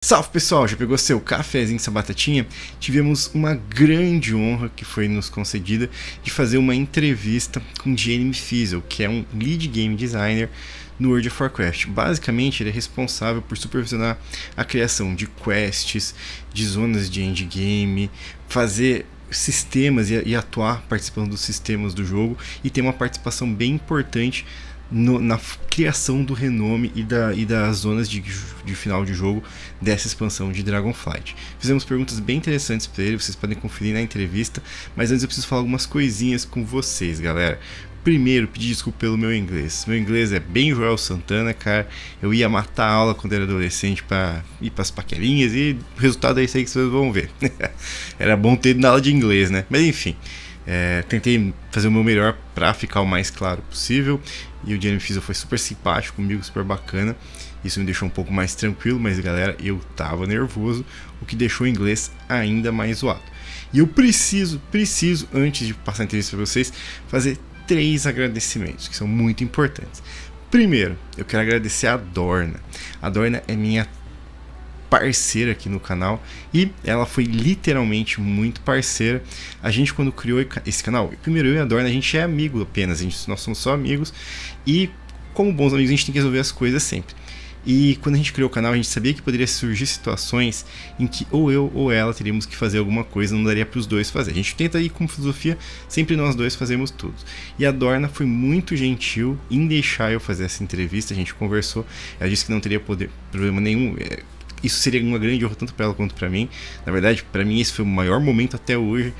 Salve pessoal, já pegou seu cafezinho, sua batatinha? Tivemos uma grande honra que foi nos concedida de fazer uma entrevista com Jeremy Feasel, que é um lead game designer no World of Warcraft. Basicamente, ele é responsável por supervisionar a criação de quests, de zonas de endgame, fazer sistemas e atuar participando dos sistemas do jogo e ter uma participação bem importante na criação do renome e das zonas de final de jogo dessa expansão de Dragonflight. Fizemos perguntas bem interessantes para ele, vocês podem conferir na entrevista, mas antes eu preciso falar algumas coisinhas com vocês, galera. Primeiro, pedir desculpa pelo meu inglês. Meu inglês é bem Joel Santana, cara. Eu ia matar a aula quando era adolescente para ir para as paquerinhas e o resultado é isso aí que vocês vão ver. Era bom ter ido na aula de inglês, né? Mas enfim, tentei fazer o meu melhor para ficar o mais claro possível. E o Jeremy Feasel foi super simpático comigo, super bacana. Isso me deixou um pouco mais tranquilo, mas galera, eu tava nervoso, o que deixou o inglês ainda mais zoado. E eu preciso, antes de passar a entrevista para vocês, fazer 3 agradecimentos, que são muito importantes. Primeiro, eu quero agradecer a Dorna. A Dorna é minha parceira aqui no canal e ela foi literalmente muito parceira. A gente, quando criou esse canal, primeiro eu e a Dorna, a gente é amigo apenas, nós somos só amigos e como bons amigos a gente tem que resolver as coisas sempre. E quando a gente criou o canal, a gente sabia que poderia surgir situações em que ou eu ou ela teríamos que fazer alguma coisa, não daria para os dois fazer. A gente tenta ir com filosofia, sempre nós dois fazemos tudo. E a Dorna foi muito gentil em deixar eu fazer essa entrevista, a gente conversou, ela disse que não teria problema nenhum. Isso seria uma grande honra tanto para ela quanto para mim. Na verdade, para mim esse foi o maior momento até hoje,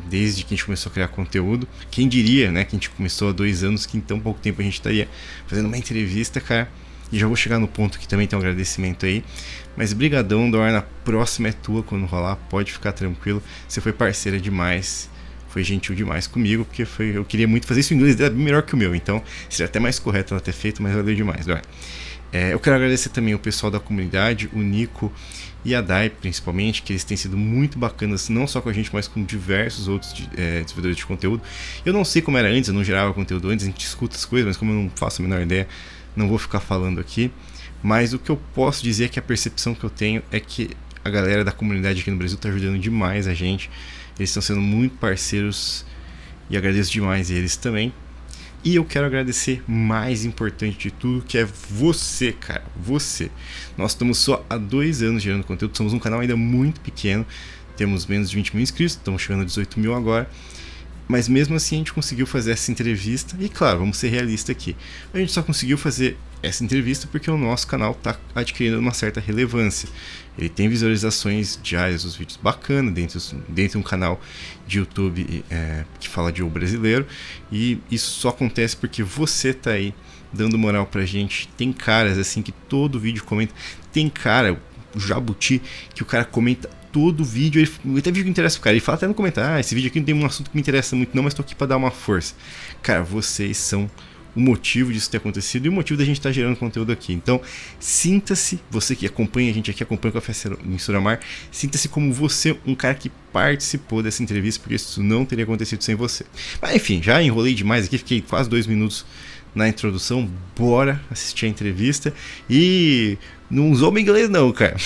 desde que a gente começou a criar conteúdo. Quem diria, né, que a gente começou há 2 anos, que em tão pouco tempo a gente estaria fazendo uma entrevista, cara. E já vou chegar no ponto que também tem um agradecimento aí. Mas brigadão, Dorna, a próxima é tua quando rolar, pode ficar tranquilo. Você foi parceira demais, foi gentil demais comigo, porque eu queria muito fazer isso. O inglês dela é bem melhor que o meu, então seria até mais correto ela ter feito, mas valeu demais, Dorna. Eu quero agradecer também o pessoal da comunidade, o Nico e a Dai principalmente, que eles têm sido muito bacanas, não só com a gente, mas com diversos outros desenvolvedores de conteúdo. Eu não sei como era antes, eu não gerava conteúdo antes, a gente escuta as coisas, mas como eu não faço a menor ideia, não vou ficar falando aqui. Mas o que eu posso dizer é que a percepção que eu tenho é que a galera da comunidade aqui no Brasil está ajudando demais a gente. Eles estão sendo muito parceiros e agradeço demais eles também. E eu quero agradecer mais importante de tudo, que é você, cara, você. Nós estamos só há 2 anos gerando conteúdo, somos um canal ainda muito pequeno, temos menos de 20 mil inscritos, estamos chegando a 18 mil agora. Mas mesmo assim a gente conseguiu fazer essa entrevista, e claro, vamos ser realistas aqui, a gente só conseguiu fazer essa entrevista porque o nosso canal está adquirindo uma certa relevância. Ele tem visualizações diárias dos vídeos bacanas dentro de um canal de YouTube que fala de o brasileiro, e isso só acontece porque você tá aí dando moral pra gente. Tem caras assim que todo vídeo comenta, tem cara, o Jabuti, que o cara comenta todo vídeo, ele até vídeo que interessa pro cara, ele fala até no comentário, esse vídeo aqui não tem um assunto que me interessa muito não, mas tô aqui pra dar uma força. Cara, vocês são o motivo disso ter acontecido e o motivo da gente estar gerando conteúdo aqui. Então, sinta-se, você que acompanha a gente aqui, acompanha o Café em Suramar, sinta-se como você, um cara que participou dessa entrevista, porque isso não teria acontecido sem você. Mas enfim, já enrolei demais aqui, fiquei quase 2 minutos na introdução, bora assistir a entrevista e não usou meu inglês não, cara.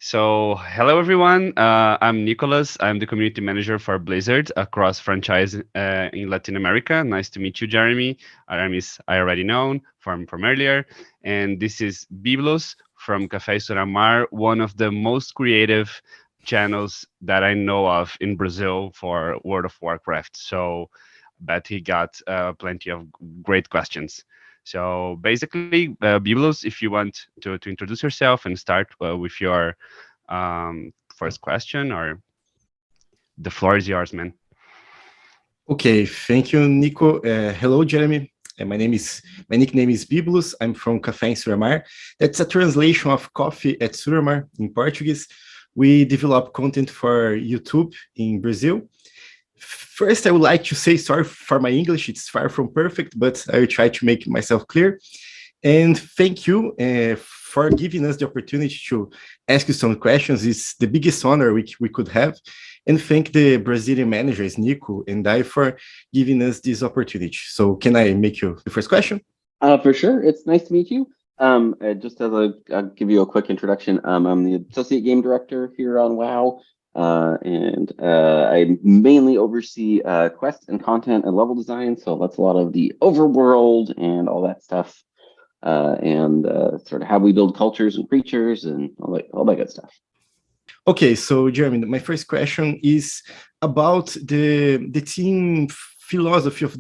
So, hello everyone. I'm Nicholas. I'm the community manager for Blizzard across franchise in Latin America. Nice to meet you, Jeremy. Aramis I already known from earlier, and this is Biblos from Café Suramar, one of the most creative channels that I know of in Brazil for World of Warcraft. So, bet he got plenty of great questions. So basically, Biblos, if you want to introduce yourself and start with your first question, or the floor is yours, man. Okay, thank you, Nico. Hello, Jeremy. My nickname is Biblos. I'm from Café em Suramar. That's a translation of coffee at Suramar in Portuguese. We develop content for YouTube in Brazil. First, I would like to say sorry for my English. It's far from perfect, but I will try to make myself clear. And thank you for giving us the opportunity to ask you some questions. It's the biggest honor we could have. And thank the Brazilian managers, Nico and I, for giving us this opportunity. So can I make you the first question? For sure. It's nice to meet you. Just as I'll give you a quick introduction, I'm the associate game director here on WoW, and I mainly oversee quest and content and level design. So that's a lot of the overworld and all that stuff, and sort of how we build cultures and creatures and all that good stuff. Okay, so Jeremy, my first question is about the team philosophy of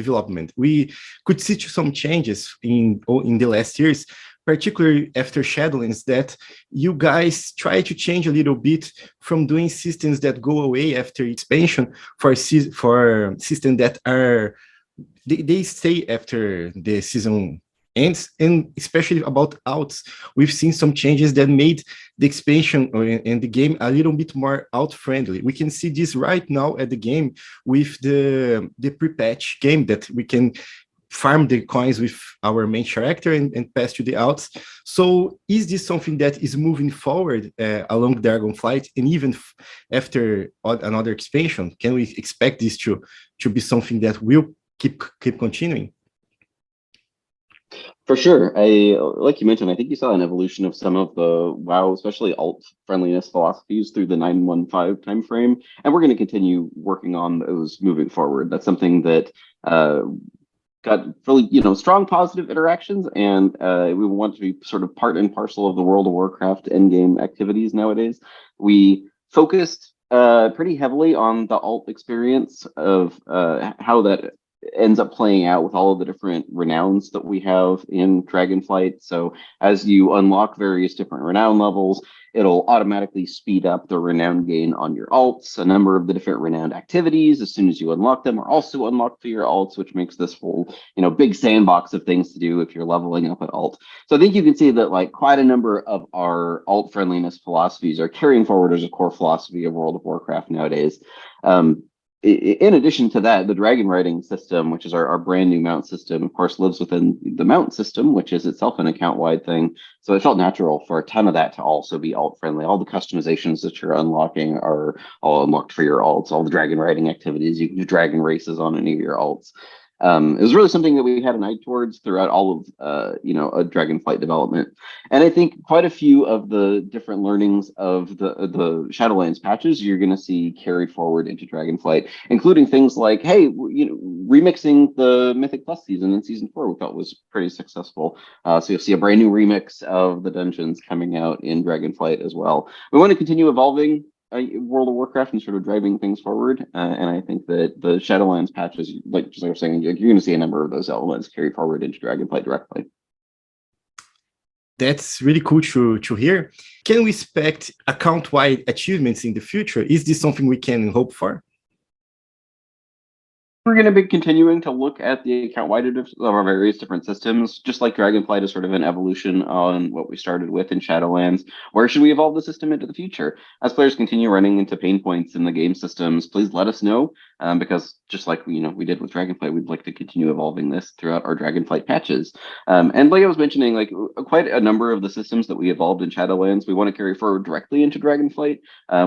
development. We could see some changes in the last years, particularly after Shadowlands, that you guys try to change a little bit from doing systems that go away after expansion for systems that are they stay after the season ends, and especially about outs, we've seen some changes that made the expansion and the game a little bit more out friendly. We can see this right now at the game with the pre-patch game that we can farm the coins with our main character and pass to the outs. So is this something that is moving forward along Dragonflight, and even after another expansion? Can we expect this to be something that will keep continuing? For sure. Like you mentioned, I think you saw an evolution of some of the WoW, especially alt friendliness philosophies through the 9.15 timeframe, and we're going to continue working on those moving forward. That's something that got really, strong positive interactions, and we want to be sort of part and parcel of the World of Warcraft endgame activities nowadays. We focused pretty heavily on the alt experience of how that ends up playing out with all of the different renowns that we have in Dragonflight. So as you unlock various different renown levels, it'll automatically speed up the renown gain on your alts. A number of the different renowned activities, as soon as you unlock them, are also unlocked for your alts, which makes this whole, big sandbox of things to do if you're leveling up at alt. So I think you can see that quite a number of our alt friendliness philosophies are carrying forward as a core philosophy of World of Warcraft nowadays. In addition to that, the Dragonriding system, which is our brand new mount system, of course, lives within the mount system, which is itself an account-wide thing. So it felt natural for a ton of that to also be alt-friendly. All the customizations that you're unlocking are all unlocked for your alts. All the Dragonriding activities, you can do dragon races on any of your alts. It was really something that we had an eye towards throughout all of, a Dragonflight development. And I think quite a few of the different learnings of the Shadowlands patches you're going to see carried forward into Dragonflight, including things like, hey, remixing the Mythic Plus season in Season 4 we thought was pretty successful. So you'll see a brand new remix of the dungeons coming out in Dragonflight as well. We want to continue evolving World of Warcraft and sort of driving things forward, and I think that the Shadowlands patches, just like I was saying, you're going to see a number of those elements carry forward into Dragonflight directly. That's really cool to hear. Can we expect account-wide achievements in the future? Is this something we can hope for? We're going to be continuing to look at the account-wide of our various different systems, just like Dragonflight is sort of an evolution on what we started with in Shadowlands. Where should we evolve the system into the future? As players continue running into pain points in the game systems, please let us know, because just like we did with Dragonflight, we'd like to continue evolving this throughout our Dragonflight patches. And like I was mentioning, quite a number of the systems that we evolved in Shadowlands, we want to carry forward directly into Dragonflight.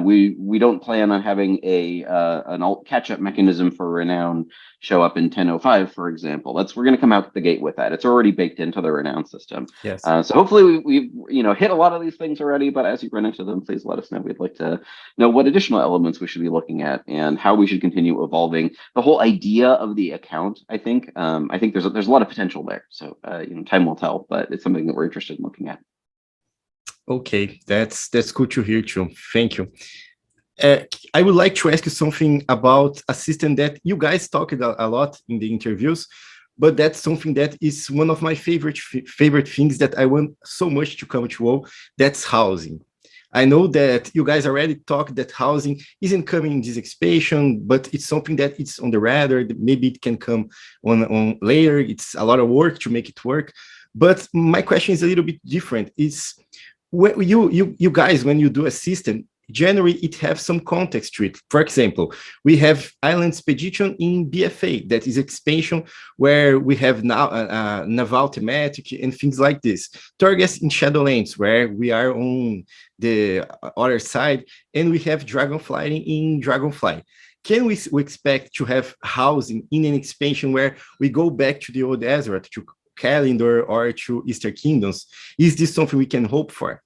We don't plan on having an alt catch-up mechanism for renown show up in 10.05, for example. We're going to come out the gate with that. It's already baked into the renown system. Yes. So hopefully we've hit a lot of these things already, but as you run into them, please let us know. We'd like to know what additional elements we should be looking at and how we should continue evolving the whole idea of the account. I think there's a lot of potential there. So time will tell, but it's something that we're interested in looking at. Okay, that's cool to hear too. Thank you. I would like to ask you something about a system that you guys talked a lot in the interviews, but that's something that is one of my favorite things that I want so much to come to WoW. That's housing. I know that you guys already talked that housing isn't coming in this expansion, but it's something that it's on the radar. Maybe it can come on later. It's a lot of work to make it work. But my question is a little bit different. It's you guys, when you do a system, generally it have some context to it. For example, we have Island Expedition in BFA, that is expansion where we have now naval thematic and things like this. Torghast in Shadowlands, where we are on the other side, and we have Dragonfly in Dragonfly. Can we expect to have housing in an expansion where we go back to the old Azeroth, to Calendar or to Eastern Kingdoms? Is this something we can hope for?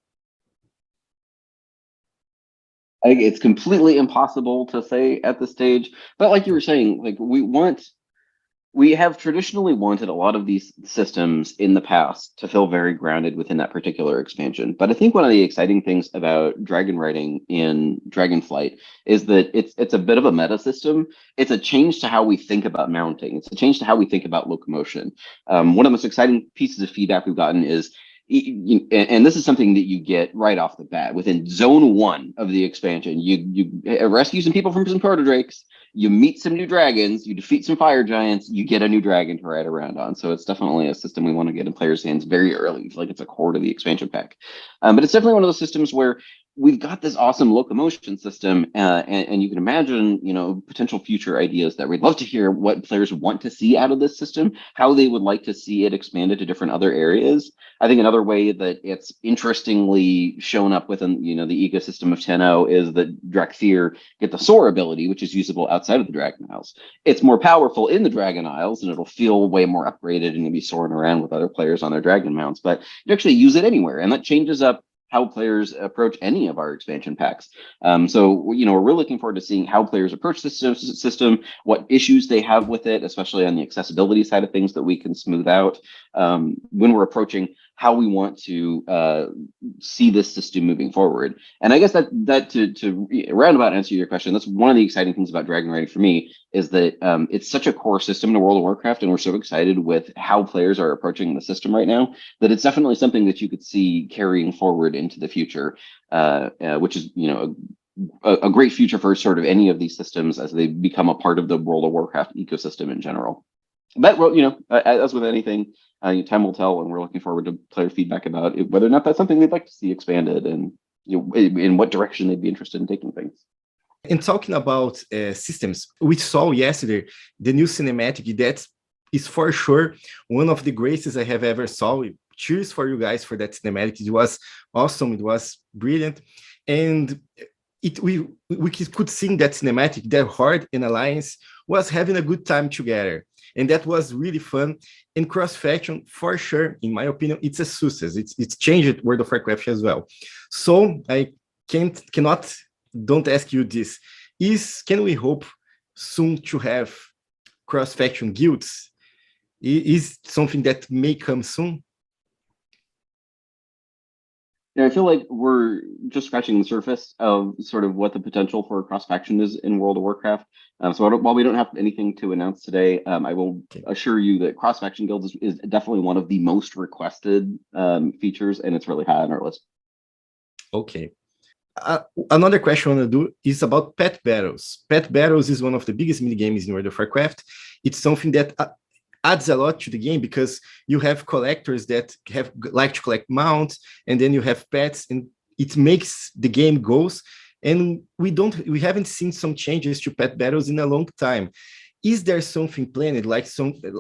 I think it's completely impossible to say at this stage, but like you were saying, like we have traditionally wanted a lot of these systems in the past to feel very grounded within that particular expansion. But I think one of the exciting things about Dragonriding in Dragonflight is that it's a bit of a meta system. It's a change to how we think about mounting. It's a change to how we think about locomotion. One of the most exciting pieces of feedback we've gotten is, and this is something that you get right off the bat within zone 1 of the expansion. You rescue some people from some protodrakes, you meet some new dragons, you defeat some fire giants, you get a new dragon to ride around on. So it's definitely a system we want to get in players' hands very early. Like it's a core to the expansion pack. But it's definitely one of those systems where we've got this awesome locomotion system, and you can imagine, potential future ideas that we'd love to hear what players want to see out of this system, how they would like to see it expanded to different other areas. I think another way that it's interestingly shown up within, the ecosystem of 10.0 is that Drakthir get the soar ability, which is usable outside of the Dragon Isles. It's more powerful in the Dragon Isles, and it'll feel way more upgraded, and you'll be soaring around with other players on their dragon mounts, but you actually use it anywhere, and that changes up how players approach any of our expansion packs. So, we're really looking forward to seeing how players approach this system, what issues they have with it, especially on the accessibility side of things that we can smooth out when we're approaching how we want to see this system moving forward. And I guess that to roundabout answer your question, that's one of the exciting things about Dragonriding for me, is that it's such a core system to World of Warcraft, and we're so excited with how players are approaching the system right now, that it's definitely something that you could see carrying forward into the future, which is, a great future for sort of any of these systems as they become a part of the World of Warcraft ecosystem in general. But, as with anything, time will tell, and we're looking forward to player feedback about whether or not that's something they'd like to see expanded, and in what direction they'd be interested in taking things. And talking about systems, we saw yesterday the new cinematic that is for sure one of the greatest I have ever saw. Cheers for you guys for that cinematic. It was awesome. It was brilliant. And we could see in that cinematic that Horde and Alliance was having a good time together. And that was really fun. And cross-faction, for sure, in my opinion, it's a success. It's changed World of Warcraft as well. So I don't ask you this. Can we hope soon to have cross-faction guilds? Is something that may come soon? Yeah, I feel like we're just scratching the surface of sort of what the potential for cross-faction is in World of Warcraft. So while we don't have anything to announce today, I will assure you that cross-faction guilds is definitely one of the most requested features, and it's really high on our list. Okay. Another question I want to do is about pet battles. Pet battles is one of the biggest mini games in World of Warcraft. It's something that adds a lot to the game, because you have collectors that like to collect mounts, and then you have pets, and it makes the game goes. And we haven't seen some changes to pet battles in a long time. Is there something planned, like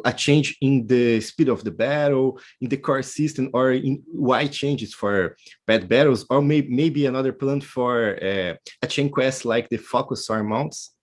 a change in the speed of the battle, in the core system, or in wide changes for pet battles, or maybe another plan for a chain quest like the Focus or mounts?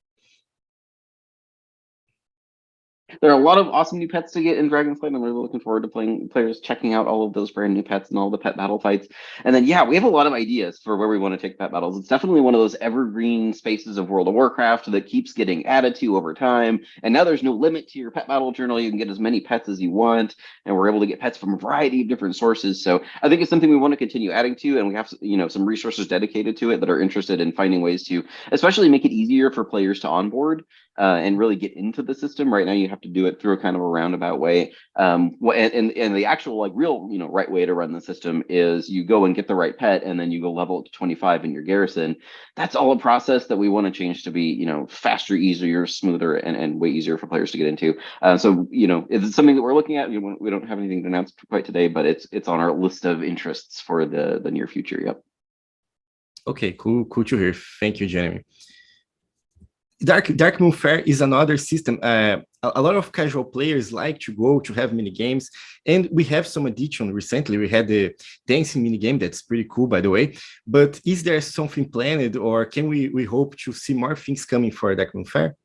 There are a lot of awesome new pets to get in Dragonflight. I'm really looking forward to players checking out all of those brand new pets and all the pet battle fights. And then, we have a lot of ideas for where we want to take pet battles. It's definitely one of those evergreen spaces of World of Warcraft that keeps getting added to over time. And now there's no limit to your pet battle journal. You can get as many pets as you want, and we're able to get pets from a variety of different sources. So I think it's something we want to continue adding to, and we have, some resources dedicated to it that are interested in finding ways to especially make it easier for players to onboard and really get into the system. Right now, you have to do it through a kind of a roundabout way. And the actual real right way to run the system is you go and get the right pet, and then you go level it to 25 in your garrison. That's all a process that we want to change to be faster, easier, smoother, and way easier for players to get into. So it's something that we're looking at. We don't have anything to announce quite today, but it's on our list of interests for the near future. Yep. Okay, cool to hear. Thank you, Jeremy. Darkmoon Faire is another system. A lot of casual players like to go to have mini games, and we have some addition recently. We had the dancing mini game that's pretty cool, by the way. But is there something planned, or can we hope to see more things coming for Darkmoon Faire?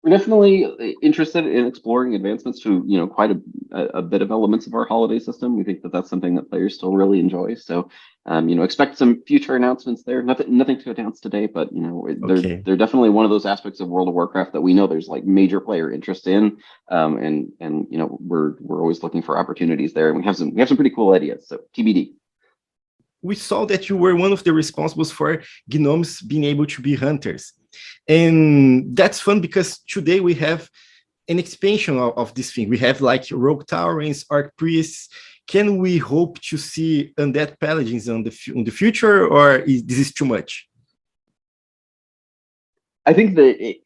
We're definitely interested in exploring advancements to, quite a bit of elements of our holiday system. We think that that's something that players still really enjoy. So, expect some future announcements there. Nothing to announce today, but they're definitely one of those aspects of World of Warcraft that we know there's like major player interest in, and we're always looking for opportunities there, and we have some pretty cool ideas. So TBD. We saw that you were one of the responsibles for gnomes being able to be hunters. And that's fun because today we have an expansion of this thing. We have like rogue taurens, arc priests. Can we hope to see undead paladins in the future, or this is too much? I think that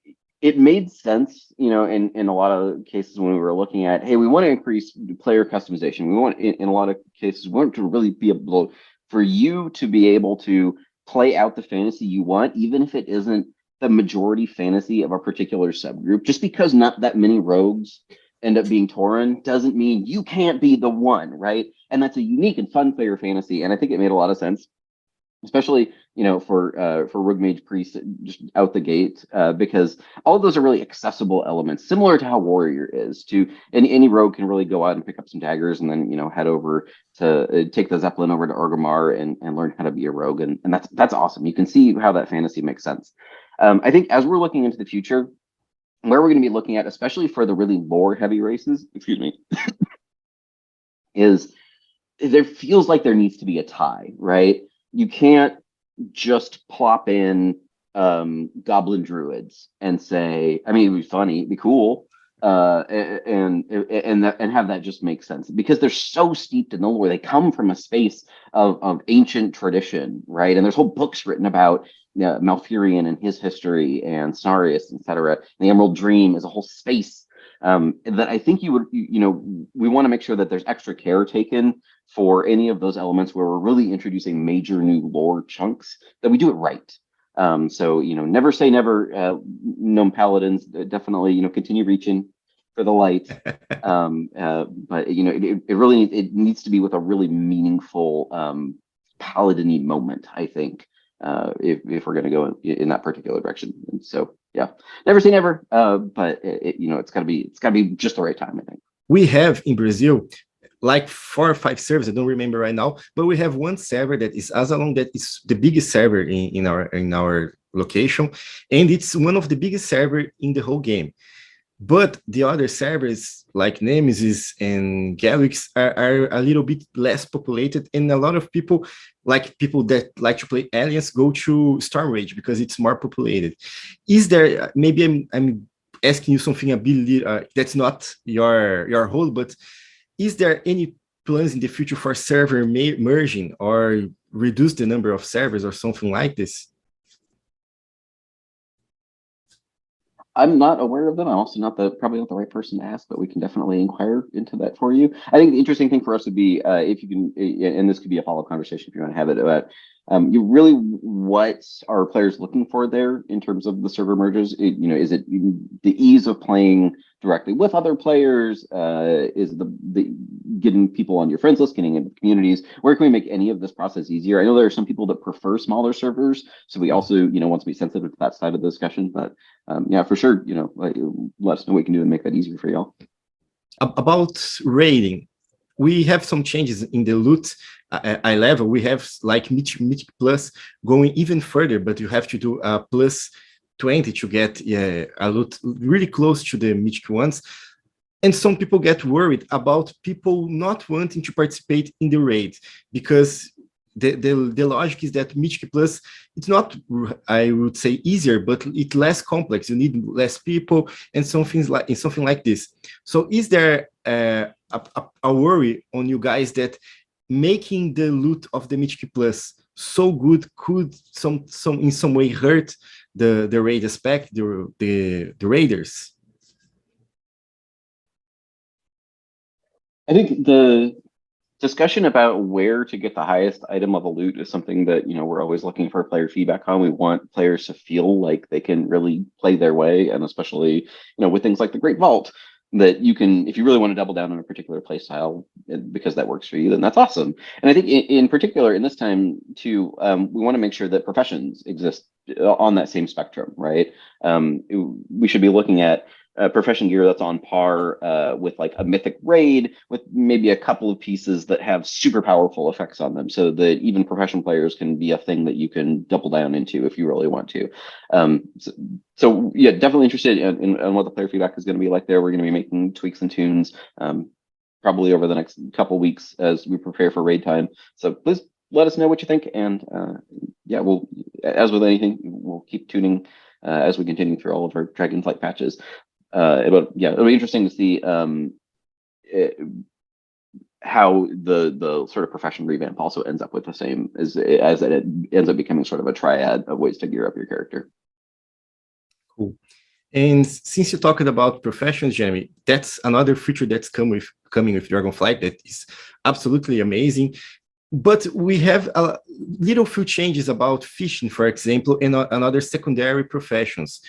it made sense, in a lot of cases when we were looking at, hey, we want to increase player customization. We want, in a lot of cases, we want to really be able for you to be able to play out the fantasy you want, even if it isn't the majority fantasy of a particular subgroup. Just because not that many rogues end up being Tauren doesn't mean you can't be the one, right? And that's a unique and fun player fantasy, and I think it made a lot of sense, especially for Rogue Mage Priest just out the gate, because all of those are really accessible elements, similar to how Warrior is. Any rogue can really go out and pick up some daggers, and then head over to take the Zeppelin over to Orgrimmar and learn how to be a rogue, and that's awesome. You can see how that fantasy makes sense. I think as we're looking into the future, where we're going to be looking at, especially for the really lore heavy races, is there feels like there needs to be a tie, right? You can't just plop in goblin druids and say, I mean, it'd be funny, it'd be cool, and have that just make sense, because they're so steeped in the lore. They come from a space of ancient tradition, right? And there's whole books written about Malfurion and his history, and Cenarius, etc. The Emerald Dream is a whole space that I think we want to make sure that there's extra care taken for any of those elements where we're really introducing major new lore chunks, that we do it right. So never say never. Gnome paladins definitely continue reaching for the light, but it needs to be with a really meaningful paladin-y moment, I think, if we're going to go in that particular direction. And so yeah, never say never, but it's got to be just the right time, I think. We have in Brazil like 4 or 5 servers, I don't remember right now, but we have one server that is Azalon, that is the biggest server in our location, and it's one of the biggest server in the whole game. But the other servers like Nemesis and Galix are a little bit less populated, and a lot of people that like to play Aliens go to Storm Rage because it's more populated. Is there, maybe I'm asking you something a bit that's not your role, but is there any plans in the future for server merging or reduce the number of servers or something like this? I'm not aware of them. I'm also probably not the right person to ask, but we can definitely inquire into that for you. I think the interesting thing for us would be if you can, and this could be a follow-up conversation if you want to have it, about what are players looking for there in terms of the server merges? Is it the ease of playing directly with other players? Is the getting people on your friends list, getting into communities? Where can we make any of this process easier? I know there are some people that prefer smaller servers, so we also want to be sensitive to that side of the discussion. But yeah, for sure, let us know what we can do to make that easier for y'all. About rating, we have some changes in the loot eye level. We have like Mythic Plus going even further, but you have to do a plus 20 to get a loot really close to the Mythic ones. And some people get worried about people not wanting to participate in the raid, because the logic is that Mythic Plus, it's not, I would say, easier, but it's less complex. You need less people and something like this. So is there a worry on you guys that making the loot of the Mythic Plus so good could in some way hurt the raid aspect, the raiders? I think discussion about where to get the highest item level loot is something that, we're always looking for player feedback on. We want players to feel like they can really play their way, and especially, with things like the Great Vault, that you can, if you really want to double down on a particular play style because that works for you, then that's awesome. And I think in particular in this time too, we want to make sure that professions exist on that same spectrum, right? We should be looking at profession gear that's on par with like a mythic raid with maybe a couple of pieces that have super powerful effects on them, so that even profession players can be a thing that you can double down into if you really want to. So yeah, definitely interested in what the player feedback is going to be like there. We're going to be making tweaks and tunes probably over the next couple weeks as we prepare for raid time. So please let us know what you think, and yeah, we'll, as with anything, we'll keep tuning as we continue through all of our Dragonflight patches. It'll be interesting to see how the sort of profession revamp also ends up with the same as it ends up becoming sort of a triad of ways to gear up your character. Cool. And since you talked about professions, Jeremy, that's another feature that's coming with Dragonflight that is absolutely amazing. But we have a little few changes about fishing, for example, and another secondary professions.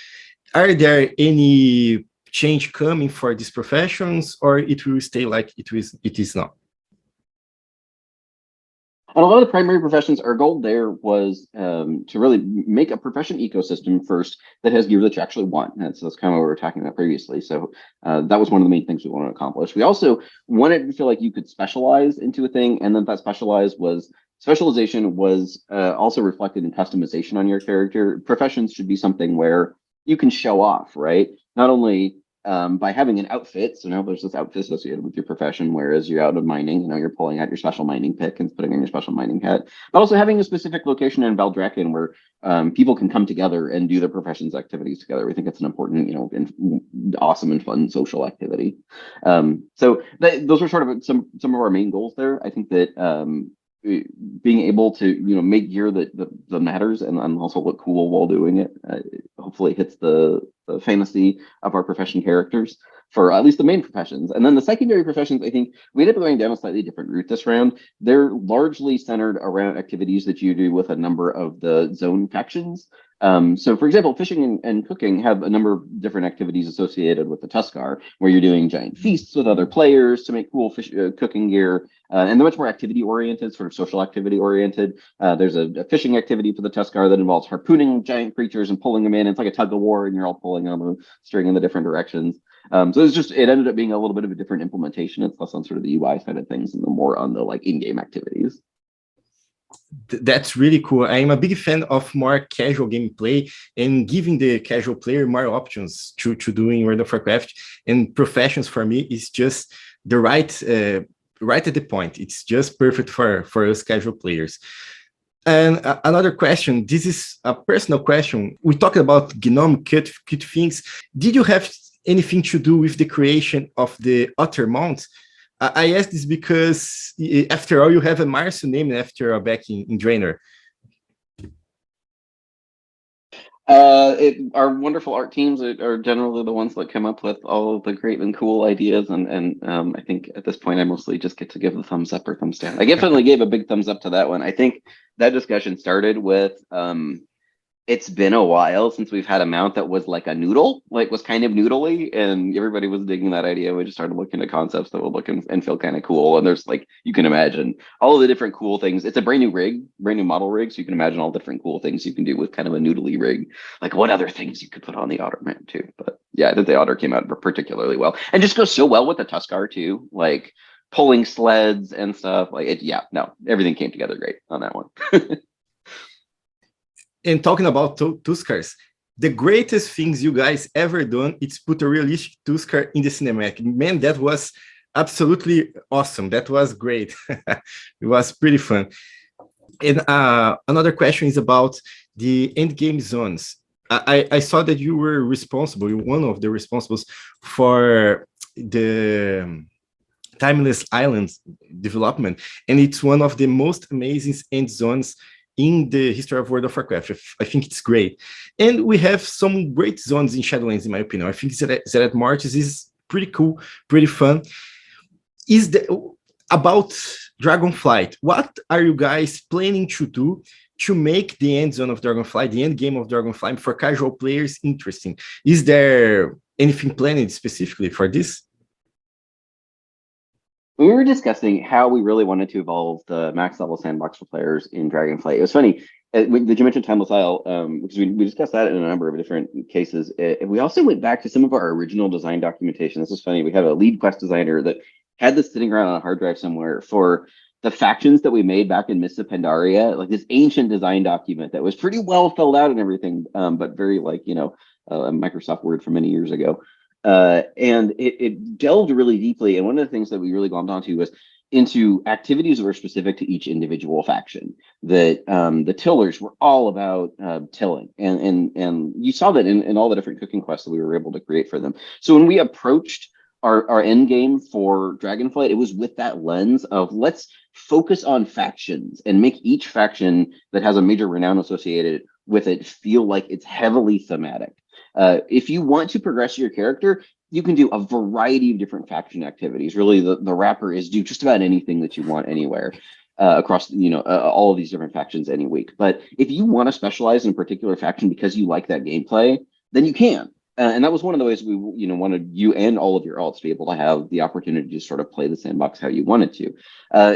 Are there any change coming for these professions, or it will stay like it is now? On a lot of the primary professions, our goal there was to really make a profession ecosystem first that has gear that you actually want. And that's kind of what we were talking about previously. So that was one of the main things we wanted to accomplish. We also wanted to feel like you could specialize into a thing, and that specialization was also reflected in customization on your character. Professions should be something where you can show off, right? Not only by having an outfit, so now there's this outfit associated with your profession, whereas you're out of mining, you're pulling out your special mining pick and putting on your special mining hat, but also having a specific location in Valdrakken where people can come together and do their professions activities together. We think it's an important, awesome and fun social activity. So those are sort of some of our main goals there. I think that being able to make gear that matters and also look cool while doing it hopefully hits the fantasy of our profession characters for at least the main professions. And then the secondary professions, I think we ended up going down a slightly different route this round. They're largely centered around activities that you do with a number of the zone factions. So for example, fishing and cooking have a number of different activities associated with the Tuskar, where you're doing giant feasts with other players to make cool cooking gear, and they're much more activity oriented, sort of social activity oriented. There's a fishing activity for the Tuskar that involves harpooning giant creatures and pulling them in. It's like a tug of war, and you're all pulling on the string in the different directions. So it ended up being a little bit of a different implementation. It's less on sort of the UI side of things and more on the like in-game activities. That's really cool. I'm a big fan of more casual gameplay and giving the casual player more options to doing World of Warcraft. And professions for me is just the right at the point. It's just perfect for us casual players. And another question, this is a personal question. We talked about GNOME cut things. Did you have anything to do with the creation of the Otter Mount? I ask this because, after all, you have a Marcio name after a back in Draenor. Our wonderful art teams are generally the ones that come up with all of the great and cool ideas, and I think at this point I mostly just get to give the thumbs up or thumbs down. I definitely gave a big thumbs up to that one. I think that discussion started with it's been a while since we've had a mount that was like a noodle, like was kind of noodly, and everybody was digging that idea. We just started looking at concepts that would look and feel kind of cool. And there's like, you can imagine all of the different cool things. It's a brand new model rig. So you can imagine all the different cool things you can do with kind of a noodly rig. Like what other things you could put on the Otter mount too. But yeah, I think the Otter came out particularly well and just goes so well with the Tuskar too. Like pulling sleds and stuff like it. Yeah, no, everything came together great on that one. And talking about Tuskars, the greatest things you guys ever done is put a realistic Tuskar in the cinematic. Man, that was absolutely awesome. That was great. It was pretty fun. And another question is about the end game zones. I saw that you were responsible, one of the responsibles for the Timeless Islands development, and it's one of the most amazing end zones in the history of World of Warcraft. I think it's great. And we have some great zones in Shadowlands, in my opinion. I think Zeret Mortis is pretty cool, pretty fun. about Dragonflight, what are you guys planning to do to make the end zone of Dragonflight, the end game of Dragonflight for casual players interesting? Is there anything planned specifically for this? We were discussing how we really wanted to evolve the max level sandbox for players in Dragonflight. It was funny. Did you mention Timeless Isle? Because we discussed that in a number of different cases. We also went back to some of our original design documentation. This is funny. We had a lead quest designer that had this sitting around on a hard drive somewhere for the factions that we made back in Mists of Pandaria, like this ancient design document that was pretty well filled out and everything, but very like, a Microsoft Word from many years ago. And it delved really deeply. And one of the things that we really glommed onto was into activities that were specific to each individual faction. That the tillers were all about tilling, and you saw that in all the different cooking quests that we were able to create for them. So when we approached our end game for Dragonflight, it was with that lens of let's focus on factions and make each faction that has a major renown associated with it feel like it's heavily thematic. If you want to progress your character, you can do a variety of different faction activities. Really, the wrapper is do just about anything that you want anywhere across, all of these different factions any week. But if you want to specialize in a particular faction because you like that gameplay, then you can. And that was one of the ways we, wanted you and all of your alts to be able to have the opportunity to sort of play the sandbox how you wanted to.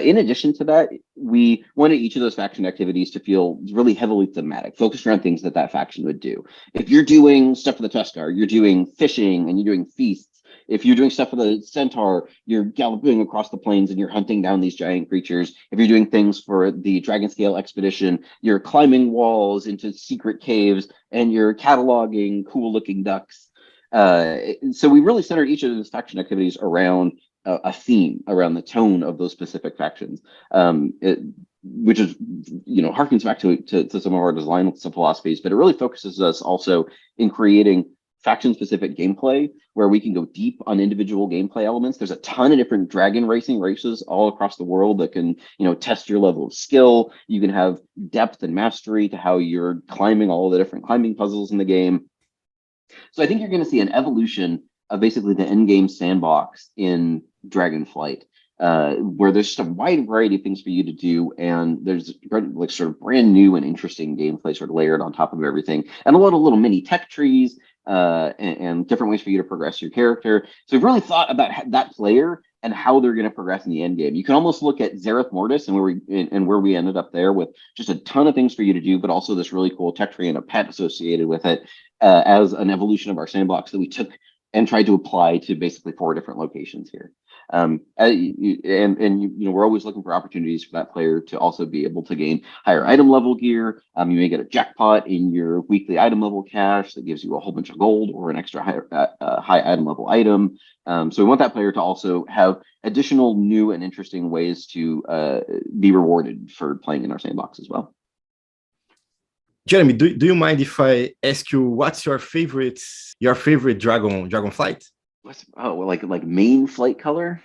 In addition to that, we wanted each of those faction activities to feel really heavily thematic, focused around things that faction would do. If you're doing stuff for the Tuskar, you're doing fishing and you're doing feasts. If you're doing stuff for the Centaur, you're galloping across the plains and you're hunting down these giant creatures. If you're doing things for the Dragon Scale expedition, you're climbing walls into secret caves and you're cataloging cool-looking ducks. So we really centered each of those faction activities around a theme, around the tone of those specific factions, which is, harkens back to some of our design philosophies, but it really focuses us also in creating faction-specific gameplay where we can go deep on individual gameplay elements. There's a ton of different dragon racing races all across the world that can, test your level of skill. You can have depth and mastery to how you're climbing all the different climbing puzzles in the game. So I think you're going to see an evolution of basically the end-game sandbox in Dragonflight, where there's just a wide variety of things for you to do, and there's like sort of brand new and interesting gameplay sort of layered on top of everything, and a lot of little mini tech trees and different ways for you to progress your character. So we've really thought about that player and how they're going to progress in the end game. You can almost look at Zareth Mortis and where we ended up there with just a ton of things for you to do, but also this really cool tech tree and a pet associated with it as an evolution of our sandbox that we took and tried to apply to basically 4 different locations here. We're always looking for opportunities for that player to also be able to gain higher item level gear. You may get a jackpot in your weekly item level cache that gives you a whole bunch of gold or an extra high item level item. So we want that player to also have additional new and interesting ways to be rewarded for playing in our sandbox as well. Jeremy, do you mind if I ask you what's your favorite Dragonflight? Like main flight color?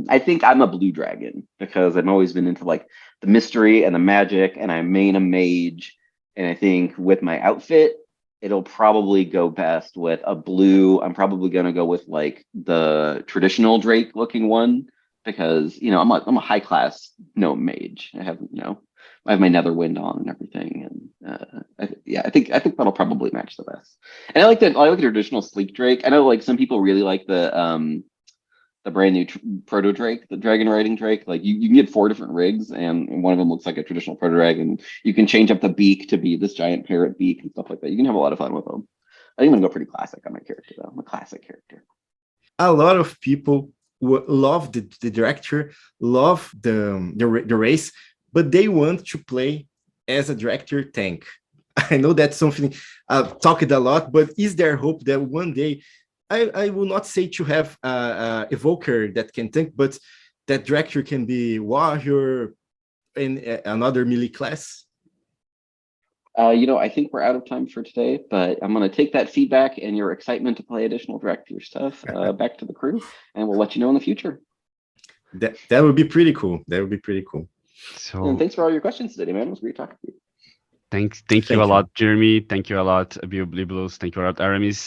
I think I'm a blue dragon because I've always been into like the mystery and the magic, and I main a mage. And I think with my outfit, it'll probably go best with a blue. I'm probably gonna go with like the traditional Drake looking one because I'm a high class mage. I have my Netherwind on and everything, and I think that'll probably match the best. And I like the traditional sleek Drake. I know like some people really like the brand new proto Drake, the Dragonriding Drake. Like you can get 4 different rigs, and one of them looks like a traditional proto dragon. You can change up the beak to be this giant parrot beak and stuff like that. You can have a lot of fun with them. I think I'm gonna go pretty classic on my character though. I'm a classic character. A lot of people love the director, love the race, but they want to play as a director tank. I know that's something I've talked a lot, but is there hope that one day, I will not say to have evoker that can tank, but that director can be warrior in another melee class? I think we're out of time for today, but I'm going to take that feedback and your excitement to play additional director stuff back to the crew, and we'll let you know in the future. That would be pretty cool. That would be pretty cool. So, and thanks for all your questions today, man. It was great talking to you. Thank you a lot, Jeremy. Thank you a lot, Blues. Thank you a lot, Aramis.